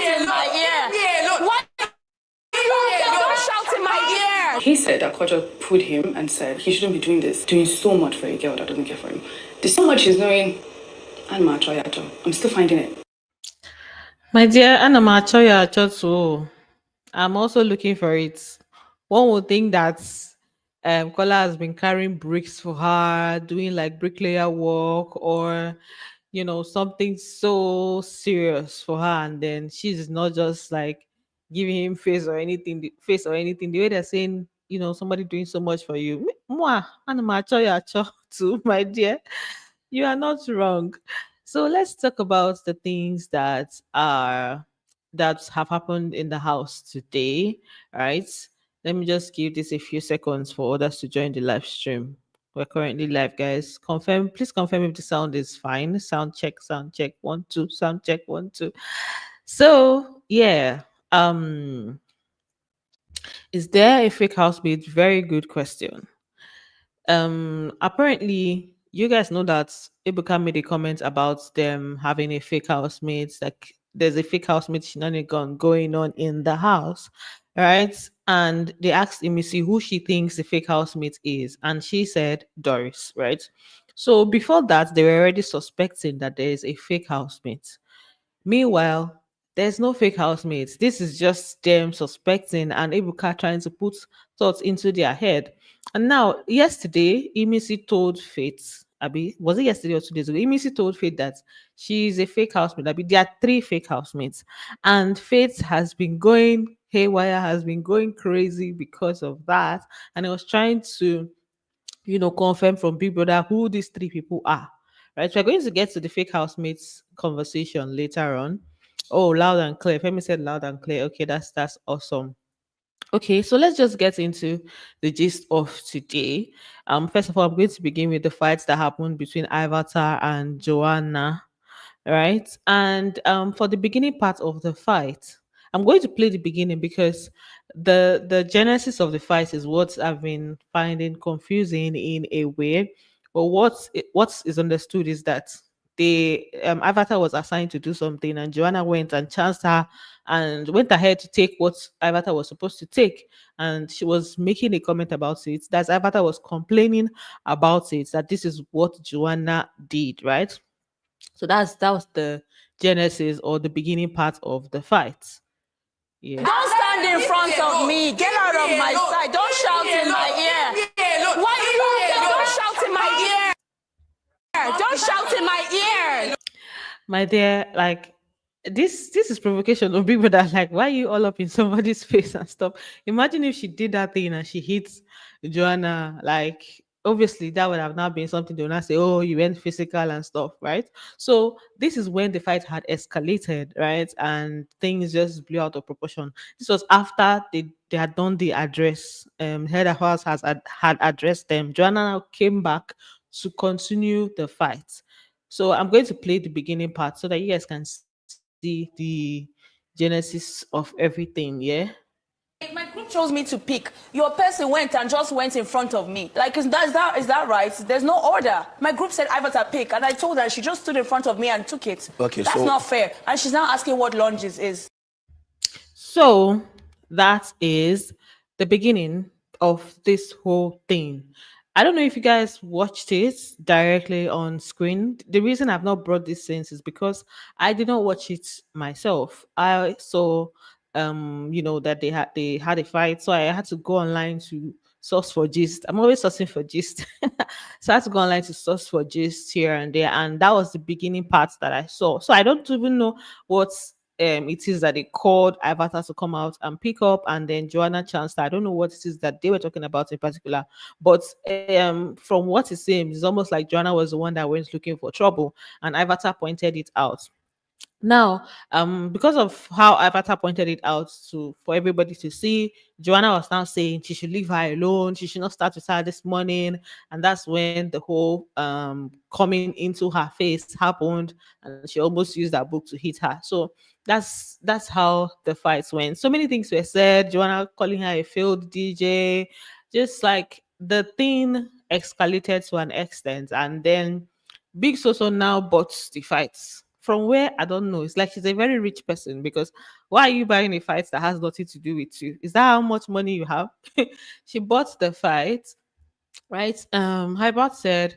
shout in my ear. Why don't shout in my ear? He said that Kojo put him and said he shouldn't be doing this, doing so much for a girl that doesn't care for him. There's so much he's doing. And I'm still finding it. My dear Anna Machoya Chotsu, I'm also looking for it. One would think that Kola has been carrying bricks for her, doing like bricklayer work or something so serious for her, and then she's not just like giving him face or anything. The way they're saying, somebody doing so much for you. Mwah, Anna Machoya Chotsu, my dear. You are not wrong. So let's talk about the things that have happened in the house today. Right. Let me just give this a few seconds for others to join the live stream. We're currently live, guys. Please confirm if the sound is fine. Sound check, 1 2, sound check 1 2. So yeah. Is there a fake housemate? Very good question. Apparently you guys know that Ibuka made a comment about them having a fake housemate, like there's a fake housemate shenanigan going on in the house, right? And they asked Imisi who she thinks the fake housemate is, and she said Doris, right? So before that they were already suspecting that there is a fake housemate. Meanwhile, there's no fake housemates. This is just them suspecting and Ibuka trying to put thoughts into their head. And now, yesterday, Imisi told Faith, Abby, was it yesterday or 2 days ago? Imisi told Faith that she's a fake housemate. Abby, there are 3 fake housemates. And Faith has been going haywire, has been going crazy because of that. And I was trying to confirm from Big Brother who these 3 people are. Right. We're going to get to the fake housemates conversation later on. Oh, loud and clear. Femi said loud and clear. Okay, that's awesome. Okay, so let's just get into the gist of today. First of all, I'm going to begin with the fights that happened between Ivatar and Joanna, right? And for the beginning part of the fight, I'm going to play the beginning because the genesis of the fight is what I've been finding confusing in a way. But what is understood is that the Avatar was assigned to do something, and Joanna went and chanced her and went ahead to take what Avatar was supposed to take, and she was making a comment about it. That's Avatar was complaining about it, that this is what Joanna did, right? So that was the genesis or the beginning part of the fight. Yeah. Don't stand in front of me. Get out of my sight. Don't shout in my ear. Why don't shout in my ear? Don't shout in my ear. My dear, like this is provocation of people that like, why are you all up in somebody's face and stuff? Imagine if she did that thing and she hits Joanna, like obviously that would have not been something they would not say, oh, you went physical and stuff, right? So this is when the fight had escalated, right? And things just blew out of proportion. This was after they had done the address. Head of house had addressed them. Joanna now came back to continue the fight. So I'm going to play the beginning part so that you guys can see the genesis of everything. Yeah. My group chose me to pick. Your person went and just went in front of me. Like, is that right? There's no order. My group said Ivatar pick, and I told her she just stood in front of me and took it. Okay, that's not fair. And she's now asking what lunges is. So that is the beginning of this whole thing. I don't know if you guys watched it directly on screen. The reason I've not brought this sense is because I did not watch it myself. I saw that they had a fight, so I had to go online to source for gist. I'm always sourcing for gist. So I had to go online to source for gist here and there, and that was the beginning part that I saw. So I don't even know what it is that they called Ivatar to come out and pick up, and then Joanna chanced. I don't know what it is that they were talking about in particular, but from what it seems, it's almost like Joanna was the one that went looking for trouble, and Ivatar pointed it out. Now, because of how Avatar pointed it out to for everybody to see, Joanna was now saying she should leave her alone. She should not start with her this morning, and that's when the whole coming into her face happened, and she almost used that book to hit her. So that's how the fights went. So many things were said. Joanna calling her a failed DJ, just like the thing escalated to an extent, and then Big Soso now bought the fights from where I don't know. It's like she's a very rich person because why are you buying a fight that has nothing to do with you? Is that how much money you have? She bought the fight, right? Hybert said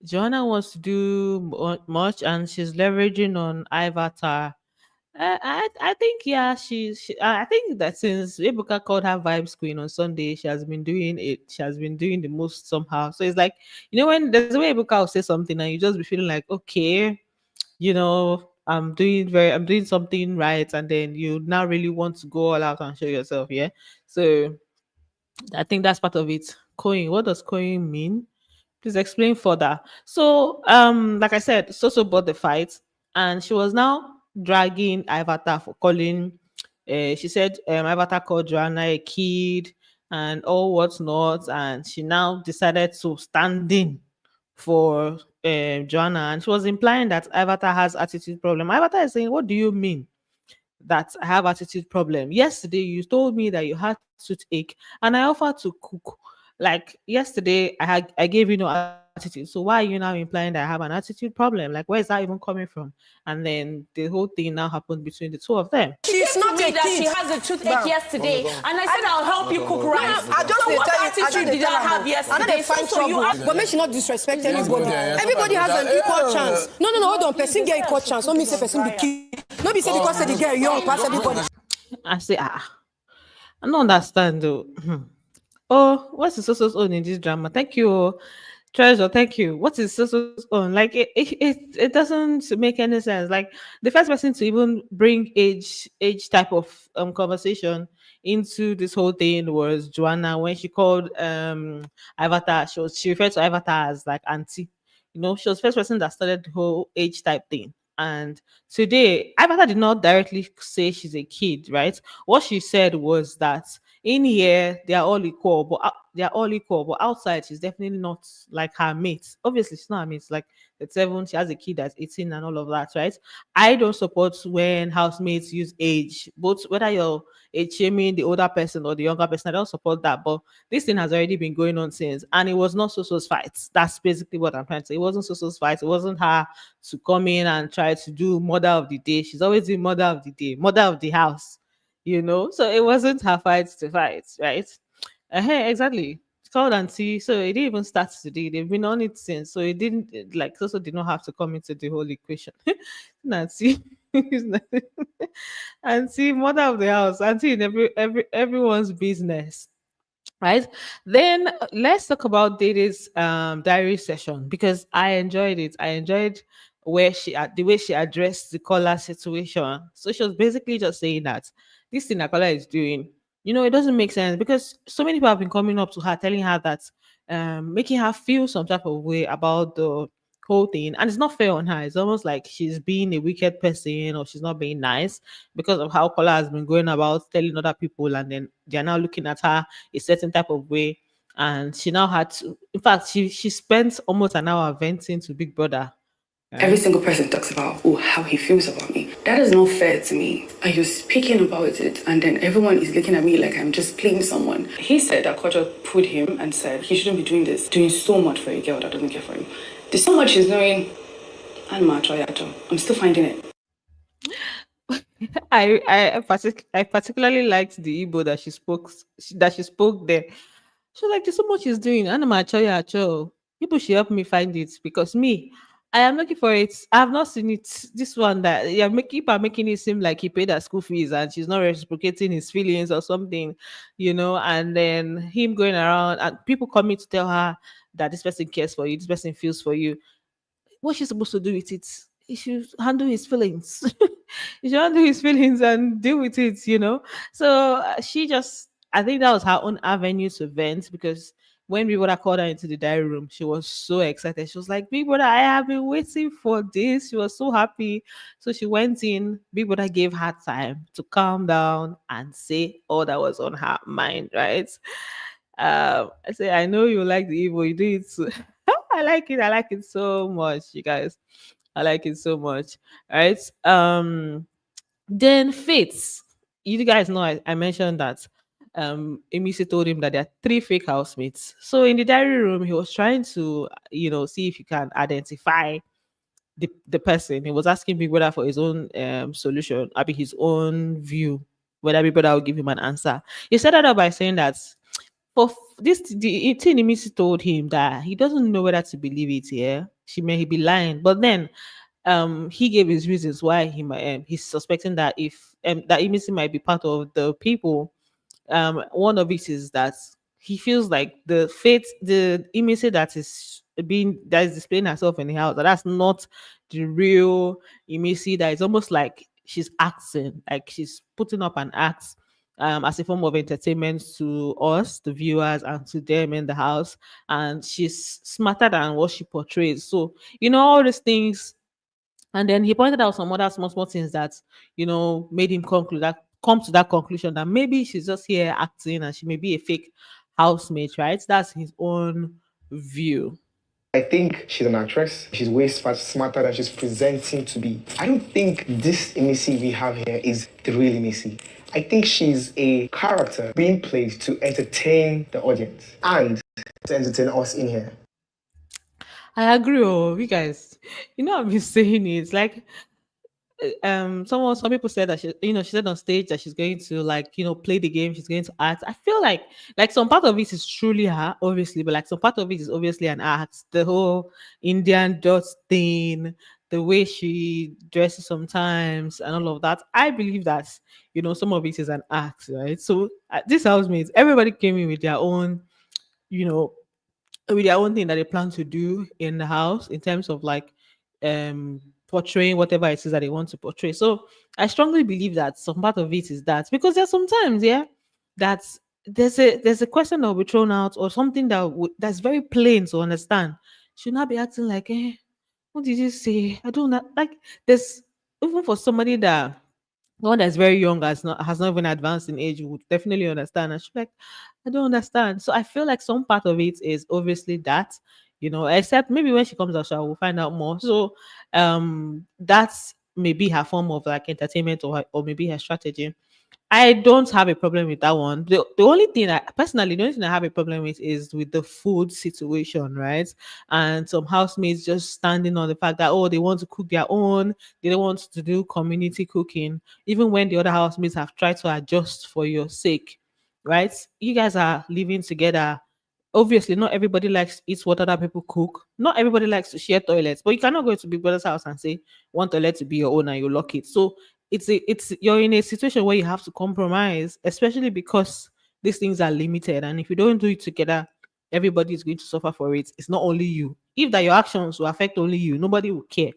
Joanna wants to do much and she's leveraging on Ivatar. I think yeah I think that since Rebecca called her vibes queen on Sunday, she has been doing it. She has been doing the most somehow. So it's like when there's a way Rebecca will say something and you just be feeling like okay, I'm doing something right, and then you now really want to go all out and show yourself. Yeah, so I think that's part of it. Coin. What does coin mean? Please explain further. So, like I said, Soso bought the fight, and she was now dragging Ivatar for calling. She said Ivatar called Joanna a kid and all what's not, and she now decided to stand in for Joanna, and she was implying that Ivatar has attitude problem. Ivatar is saying, "What do you mean?" That I have attitude problem. Yesterday you told me that you had toothache and I offered to cook. Like yesterday I gave you no attitude. So why are you now implying that I have an attitude problem? Like where is that even coming from? And then the whole thing now happened between the two of them. She's not me that she has a toothache yesterday, and I said I'll help you cook rice. I just So dey what tell you, attitude did I have I know yesterday? they find So you trouble, ask but make she not disrespect anybody. Everybody has an equal chance. No, hold on. Person get equal chance. No mean say person be kid. No be say because say the girl young pass everybody. I say, I don't understand though. Oh, what's the Soso's own in this drama? Thank you, Treasure. Thank you. What is Soso's own? Like it doesn't make any sense. Like the first person to even bring age type of conversation into this whole thing was Joanna when she called Ivatar. She referred to Ivatar as like auntie. She was the first person that started the whole age type thing. And today, Ivatar did not directly say she's a kid, right? What she said was that in here they are all equal, but they are all equal, but outside she's definitely not like her mates. Obviously, she's not her mates. Like at 7, she has a kid that's 18 and all of that, right? I don't support when housemates use age, both whether you're age shaming the older person or the younger person. I don't support that. But this thing has already been going on since, and it was not Soso's fight. That's basically what I'm trying to say. It wasn't Soso's fight. It wasn't her to come in and try to do mother of the day. She's always been mother of the day, mother of the house, So it wasn't her fight to fight, right? Exactly. It's called auntie. So it didn't even start today. They've been on it since. So it didn't like Soso did not have to come into the whole equation. Nancy. Auntie, mother of the house, auntie in everyone's business, right? Then let's talk about Dede's diary session because I enjoyed it. I enjoyed the way she addressed the caller situation. So she was basically just saying that this thing that caller is doing, it doesn't make sense because so many people have been coming up to her telling her that making her feel some type of way about the whole thing, and it's not fair on her. It's almost like she's being a wicked person or she's not being nice because of how Kola has been going about telling other people, and then they're now looking at her a certain type of way. And she now had to, in fact, she spent almost an hour venting to Big Brother. Every single person talks about how he feels about me. That is not fair to me. And you're speaking about it, and then everyone is looking at me like I'm just playing someone. He said that Kojo put him and said he shouldn't be doing so much for a girl that doesn't care for him. There's so much he's doing. I'm still finding it. I particularly liked the Igbo that she spoke there. She was like, "There's so much he's doing. Anama Choya Cho. People should help me find it because me, I am looking for it. I have not seen it. This one that people are making it seem like he paid her school fees and she's not reciprocating his feelings or something, And then him going around and people coming to tell her that this person cares for you, this person feels for you. What's she supposed to do with it? He should handle his feelings. He should handle his feelings and deal with it. So I think that was her own avenue to vent because when Big Brother called her into the diary room, she was so excited. She was like, Big Brother, I have been waiting for this. She was so happy. So she went in. Big Brother gave her time to calm down and say all that was on her mind, right? I say, I know you like the evil, you do it too. I like it. I like it so much, you guys. I like it so much. All right. Then Fates. You guys know I mentioned that Imisi told him that there are 3 fake housemates. So in the diary room, he was trying to, see if he can identify the person. He was asking Big Brother for his own solution, I mean his own view, whether Big Brother will give him an answer. He started out by saying that this the thing Imisi told him that he doesn't know whether to believe it. Yeah, she may he be lying, but then he gave his reasons why he might he's suspecting that if that Imisi might be part of the people. One of it is that he feels like the image that is displaying herself in the house, that's not the real Imisi. That is almost like she's acting, like she's putting up an act as a form of entertainment to us, the viewers, and to them in the house. And she's smarter than what she portrays. So, all these things. And then he pointed out some other small things that, made him come to that conclusion that maybe she's just here acting and she may be a fake housemate, right? That's his own view. I think she's an actress. She's way smarter than she's presenting to be. I don't think this Imisi we have here is the real Imisi. I think she's a character being played to entertain the audience and to entertain us in here. I agree. Oh, you guys, I've been saying it. Like, some people said that she said on stage that she's going to play the game, she's going to act. I feel like some part of it is truly her, obviously, but like some part of it is obviously an act. The whole Indian dot thing, the way she dresses sometimes, and all of that. I believe that some of it is an act, right? So this housemates, everybody came in with their own, you know, with their own thing that they plan to do in the house in terms of um portraying whatever it is that they want to portray. So I strongly believe that some part of it is that, because there's sometimes, yeah, that there's a question that will be thrown out, or something that's very plain to understand. Should not be acting like, what did you say? I don't know. Like, there's, even for somebody that, one that's very young, has not even advanced in age, would definitely understand. And she's like, I don't understand. So I feel like some part of it is obviously that, except maybe when she comes out, we'll find out more. So that's maybe her form of like entertainment, or maybe her strategy. I don't have a problem with that one. The only thing the only thing I have a problem with is with the food situation, right? And some housemates just standing on the fact that, oh, they want to cook their own, they don't want to do community cooking, even when the other housemates have tried to adjust for your sake, right? You guys are living together. Obviously, not everybody likes to eat what other people cook. Not everybody likes to share toilets, but you cannot go to Big Brother's house and say, want toilet to be your own, and you lock it. So you're in a situation where you have to compromise, especially because these things are limited. And if you don't do it together, everybody is going to suffer for it. It's not only you. If that your actions will affect only you, nobody will care.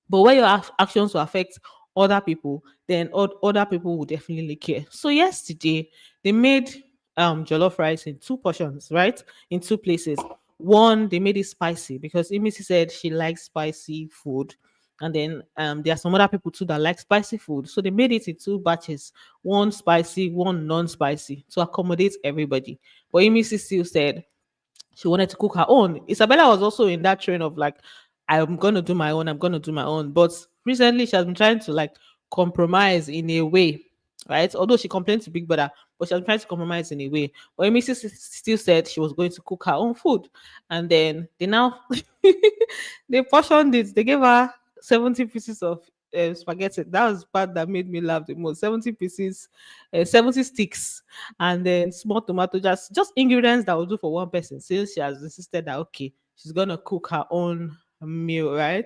But when your actions will affect other people, then other people will definitely care. So yesterday they made jollof rice in two portions, right? In two places. One, they made it spicy because Imisi said she likes spicy food. And then there are some other people too that like spicy food. So they made it in two batches, one spicy, one non-spicy, to accommodate everybody. But Imisi still said she wanted to cook her own. Isabella was also in that train of like, I'm gonna do my own, I'm gonna do my own. But recently she has been trying to like compromise in a way, right? Although she complained to Big Brother, but she was trying to compromise in a way. But Mrs. still said she was going to cook her own food. And then they now they portioned it, they gave her 70 pieces of spaghetti. That was the part that made me laugh the most. 70 pieces, 70 sticks, and then small tomato, just ingredients that will do for one person. Since she has insisted that okay, she's gonna cook her own meal, right?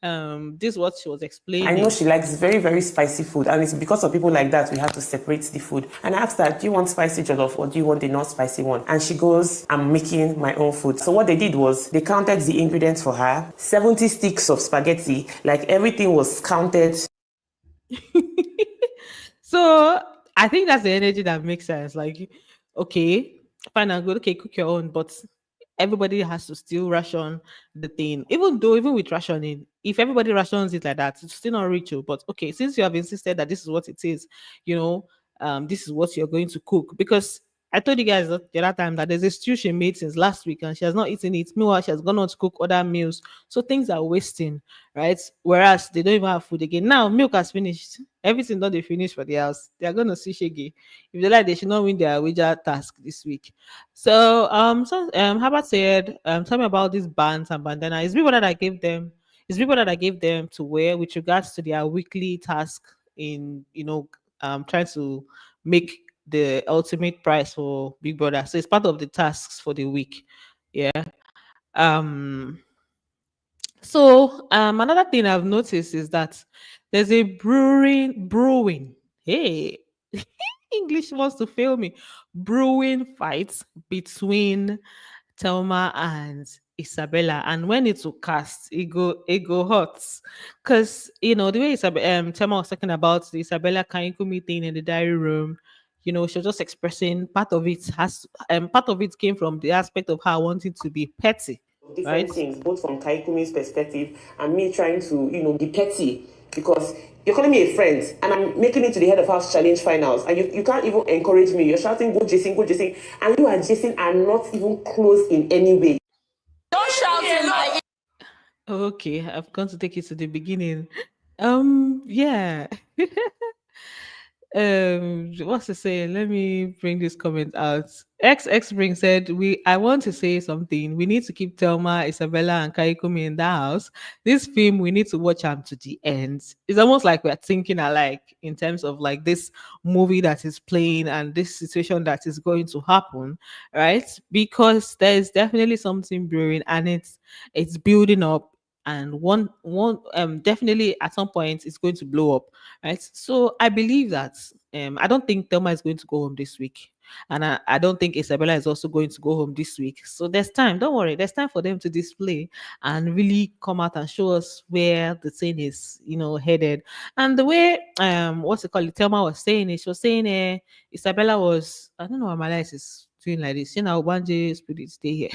This is what she was explaining. I know she likes very, very spicy food, and it's because of people like that we have to separate the food. And I asked her, do you want spicy jollof or do you want the non-spicy one? And she goes, I'm making my own food. So what they did was they counted the ingredients for her, 70 sticks of spaghetti, like everything was counted. So I think that's the energy that makes sense. Like, okay, fine and good, okay, cook your own, but everybody has to still ration the thing. Even with rationing, if everybody rations it like that, it's still not ritual. But okay, since you have insisted that this is what it is, this is what you're going to cook. Because I told you guys the other time that there's a stew she made since last week and she has not eaten it. Meanwhile, she has gone on to cook other meals. So things are wasting, right? Whereas they don't even have food again. Now milk has finished. Everything done they finish for the house. They are gonna see Shaggy. If they like, they should not win their wager task this week. So Herbert said, tell me about these bands and bandana. It's people that I gave them It's people that I gave them to wear with regards to their weekly task in, trying to make the ultimate price for Big Brother. So it's part of the tasks for the week. Yeah. Um Another thing I've noticed is that there's a brewing. Hey, English wants to fail me. Brewing fights between Thelma and Isabella, and when it will cast, it go hot, because the way Thelma was talking about the Isabella Kanikumi thing in the diary room. She was just expressing part of it came from the aspect of her wanting to be petty, Different right? things, both from Kaikumi's perspective and me trying to, be petty because you're calling me a friend and I'm making it to the head of house challenge finals and you can't even encourage me. You're shouting, go Jason, go Jason. And you and Jason are not even close in any way. Don't shout in my Okay, I've gone to take you to the beginning. Yeah. What's to say? Let me bring this comment out. XX Spring said, I want to say something. We need to keep Telma, Isabella, and Kaikumi in the house. This film, we need to watch them to the end. It's almost like we're thinking alike in terms of like this movie that is playing and this situation that is going to happen, right? Because there's definitely something brewing and it's building up, and one definitely at some point it's going to blow up, right? So I believe that I don't think Thelma is going to go home this week. And I don't think Isabella is also going to go home this week. So there's time. Don't worry. There's time for them to display and really come out and show us where the thing is, headed. And the way what's it called? Thelma was saying it. She was saying Isabella was, I don't know why my life is doing like this. Wanje spirit stay here.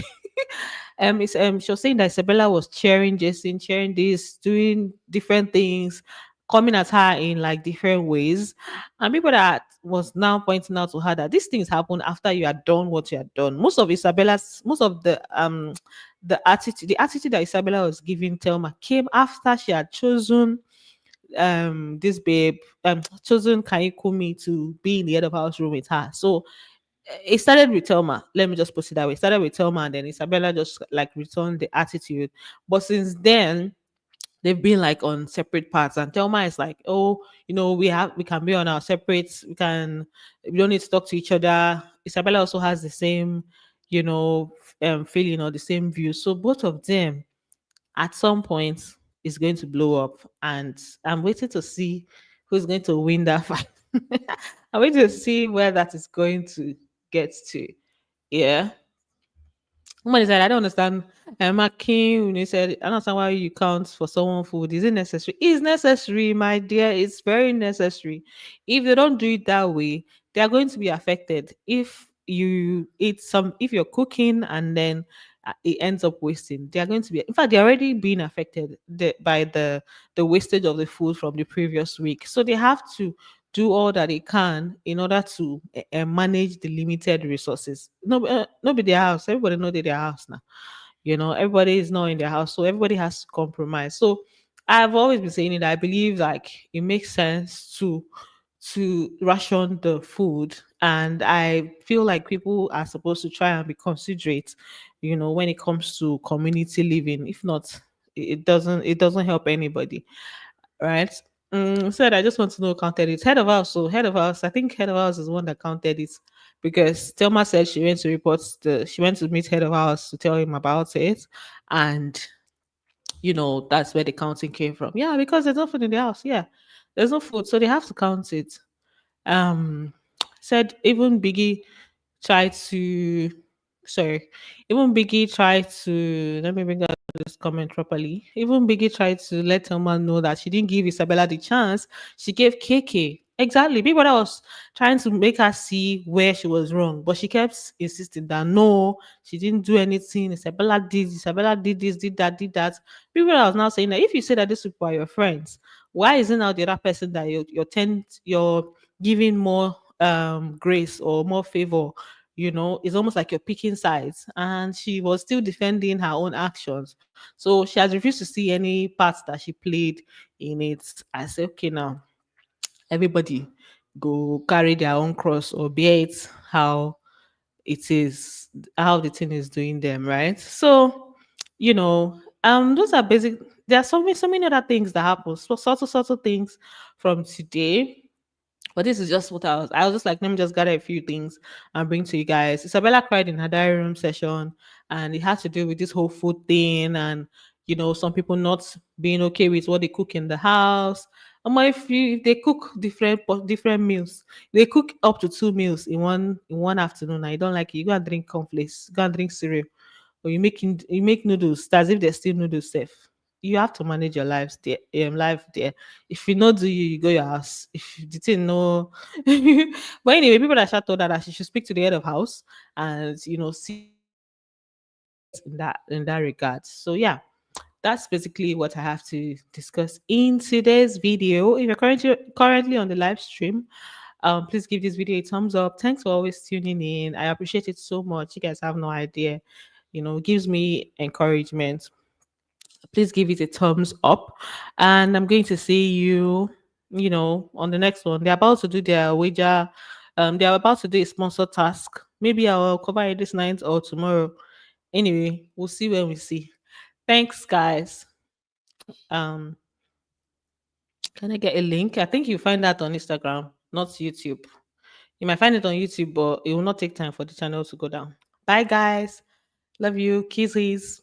She was saying that Isabella was cheering Jason, cheering this, doing different things, coming at her in like different ways. And people that was now pointing out to her that these things happen after you are done what you are done. Most of the attitude that Isabella was giving Thelma came after she had chosen this babe, chosen Kaikumi to be in the head of house room with her. So it started with Thelma. Let me just put it that way. It started with Thelma, and then Isabella just like returned the attitude. But since then, they've been like on separate parts. And Thelma is like, oh, we can be on our separate. We don't need to talk to each other. Isabella also has the same, feeling or the same view. So both of them, at some point, is going to blow up, and I'm waiting to see who's going to win that fight. I'm waiting to see where that is going to get to. Yeah. Somebody said, I don't understand. Makin, when he said, I don't understand why you count for someone food. Is it necessary? It's necessary, my dear. It's very necessary. If they don't do it that way, they are going to be affected. If you're cooking and then it ends up wasting, they are going to be, in fact, they're already being affected by the wastage of the food from the previous week. So they have to do all that they can in order to manage the limited resources. No, be their house. Everybody know they their house now. Everybody is not in their house, so everybody has to compromise. So I've always been saying it. I believe like it makes sense to ration the food, and I feel like people are supposed to try and be considerate, when it comes to community living. If not, it doesn't help anybody, right? Said I just want to know who counted it. Head of house. So head of house. I think head of house is the one that counted it because Thelma said she went to meet head of house to tell him about it, and that's where the counting came from. Yeah, because there's no food in the house. Yeah, there's no food, so they have to count it. Um, said even Biggie tried to sorry, even Biggie tried to let me bring up this comment properly. Even Biggie tried to let Thelma know that she didn't give Isabella the chance. She gave KK. Exactly. Big Brother was trying to make her see where she was wrong, but she kept insisting that no, she didn't do anything. Isabella did this, did that, did that. Big Brother was now saying that if you say that these people are your friends, why isn't now the other person that you're giving more grace or more favor? It's almost like you're picking sides. And she was still defending her own actions. So she has refused to see any parts that she played in it. I say, okay, now everybody go carry their own cross or bear it how it is, how the thing is doing them, right? So, those are there are so many other things that happen. So subtle things from today. But this is just what I was just like, let me just gather a few things and bring to you guys. Isabella cried in her diary room session, and it had to do with this whole food thing, and some people not being okay with what they cook in the house. If they cook different meals, they cook up to 2 meals in one afternoon. And you don't like it, you go and drink cornflakes, go and drink cereal, or you make noodles as if they're still noodles safe. You have to manage your life there. If you not do you go your house. If you didn't know, but anyway, people that shall told her that she should speak to the head of house and see in that regard. So yeah, that's basically what I have to discuss in today's video. If you're currently on the live stream, please give this video a thumbs up. Thanks for always tuning in. I appreciate it so much. You guys have no idea. It gives me encouragement. Please give it a thumbs up. And I'm going to see you, on the next one. They're about to do their wager. They're about to do a sponsor task. Maybe I'll cover it this night or tomorrow. Anyway, we'll see when we see. Thanks, guys. Um, can I get a link? I think you find that on Instagram, not YouTube. You might find it on YouTube, but it will not take time for the channel to go down. Bye, guys. Love you. Kisses.